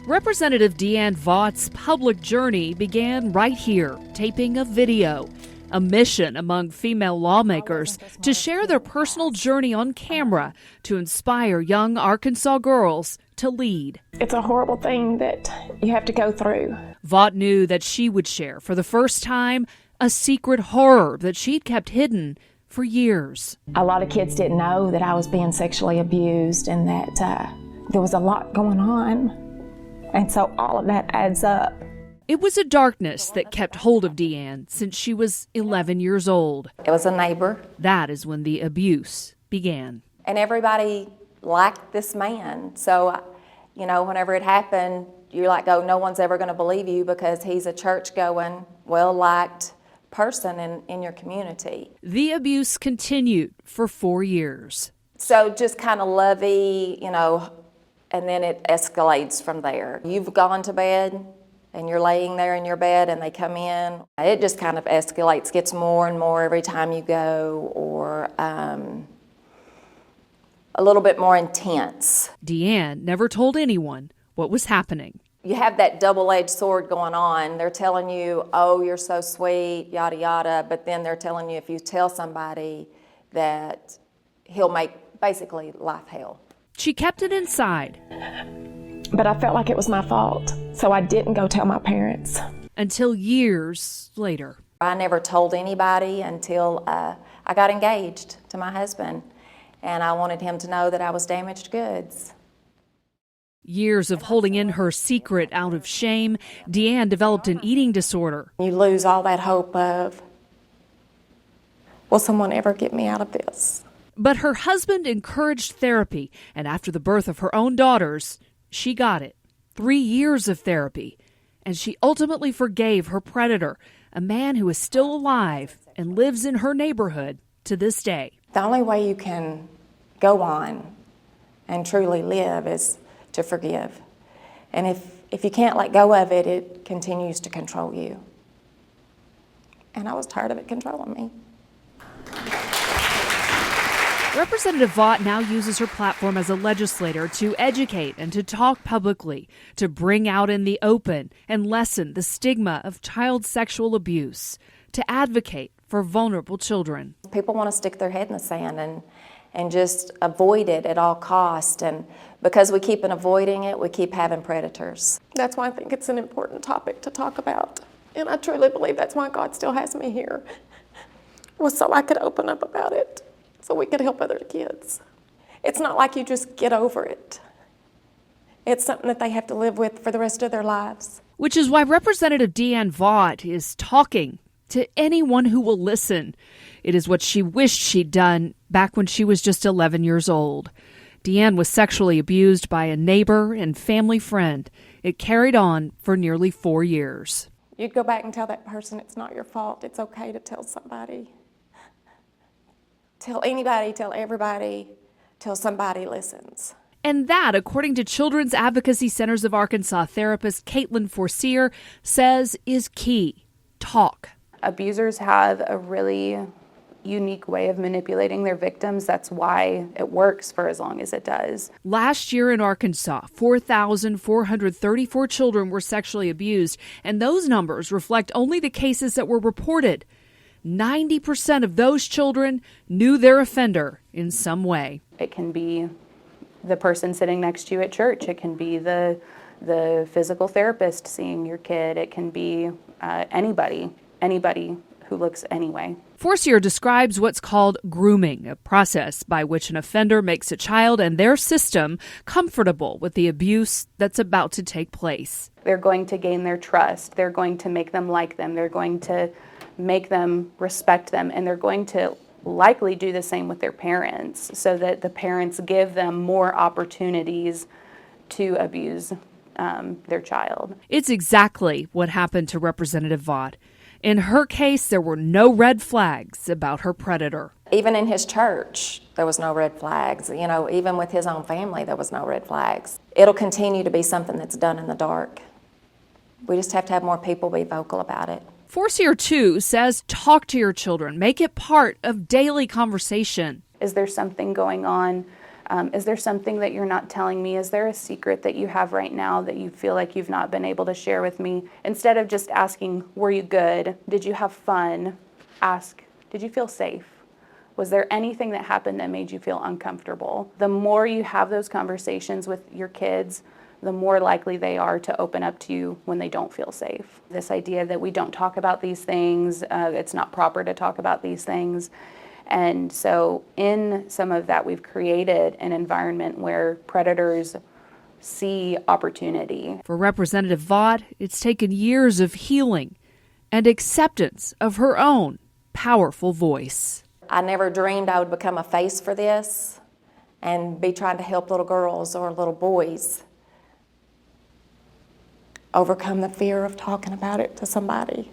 Representative DeAnn Vaught's public journey began right here, taping a video. A mission among female lawmakers to share their personal journey on camera to inspire young Arkansas girls to lead. It's a horrible thing that you have to go through. Vaught knew that she would share, for the first time, a secret horror that she'd kept hidden for years. A lot of kids didn't know that I was being sexually abused and that there was a lot going on. And so all of that adds up. It was a darkness that kept hold of DeAnn since she was 11 years old. It was a neighbor. That is when the abuse began. And everybody liked this man. So, whenever it happened, you're like, oh, no one's ever going to believe you because he's a church-going, well-liked person in your community. The abuse continued for 4 years. So just kind of lovey, and then it escalates from there. You've gone to bed and you're laying there in your bed and they come in. It just kind of escalates, gets more and more every time you go, or a little bit more intense. DeAnn never told anyone what was happening. You have that double-edged sword going on. They're telling you, oh, you're so sweet, yada, yada, but then they're telling you if you tell somebody that he'll make basically life hell. She kept it inside. But I felt like it was my fault, so I didn't go tell my parents. Until years later. I never told anybody until I got engaged to my husband, and I wanted him to know that I was damaged goods. Years of holding in her secret out of shame, DeAnn developed an eating disorder. You lose all that hope of, will someone ever get me out of this? But her husband encouraged therapy, and after the birth of her own daughters, she got it. 3 years of therapy. And she ultimately forgave her predator, a man who is still alive and lives in her neighborhood to this day. The only way you can go on and truly live is to forgive. And if you can't let go of it, it continues to control you. And I was tired of it controlling me. Representative Vaught now uses her platform as a legislator to educate and to talk publicly, to bring out in the open and lessen the stigma of child sexual abuse, to advocate for vulnerable children. People want to stick their head in the sand and just avoid it at all costs. And because we keep avoiding it, we keep having predators. That's why I think it's an important topic to talk about. And I truly believe that's why God still has me here, was so I could open up about it, so we could help other kids. It's not like you just get over it. It's something that they have to live with for the rest of their lives. Which is why Representative DeAnn Vaught is talking to anyone who will listen. It is what she wished she'd done back when she was just 11 years old. DeAnn was sexually abused by a neighbor and family friend. It carried on for nearly 4 years. You'd go back and tell that person it's not your fault. It's okay to tell somebody. Tell anybody, tell everybody, till somebody listens. And that, according to Children's Advocacy Centers of Arkansas therapist Caitlin Forcier, says is key. Talk. Abusers have a really unique way of manipulating their victims. That's why it works for as long as it does. Last year in Arkansas, 4,434 children were sexually abused, and those numbers reflect only the cases that were reported. 90% of those children knew their offender in some way. It can be the person sitting next to you at church. It can be the physical therapist seeing your kid. It can be anybody who looks anyway. Forcier describes what's called grooming, a process by which an offender makes a child and their system comfortable with the abuse that's about to take place. They're going to gain their trust. They're going to make them like them. They're going to make them respect them, and they're going to likely do the same with their parents so that the parents give them more opportunities to abuse their child. It's exactly what happened to Representative Vaught. In her case, there were no red flags about her predator. Even in his church, there was no red flags. Even with his own family, there was no red flags. It'll continue to be something that's done in the dark. We just have to have more people be vocal about it. Forcier, too, says talk to your children. Make it part of daily conversation. Is there something going on Is there something that you're not telling me? Is there a secret that you have right now that you feel like you've not been able to share with me? Instead of just asking, were you good? Did you have fun? Ask, did you feel safe? Was there anything that happened that made you feel uncomfortable? The more you have those conversations with your kids, the more likely they are to open up to you when they don't feel safe. This idea that we don't talk about these things, it's not proper to talk about these things. And so in some of that, we've created an environment where predators see opportunity. For Representative Vaught, it's taken years of healing and acceptance of her own powerful voice. I never dreamed I would become a face for this and be trying to help little girls or little boys overcome the fear of talking about it to somebody.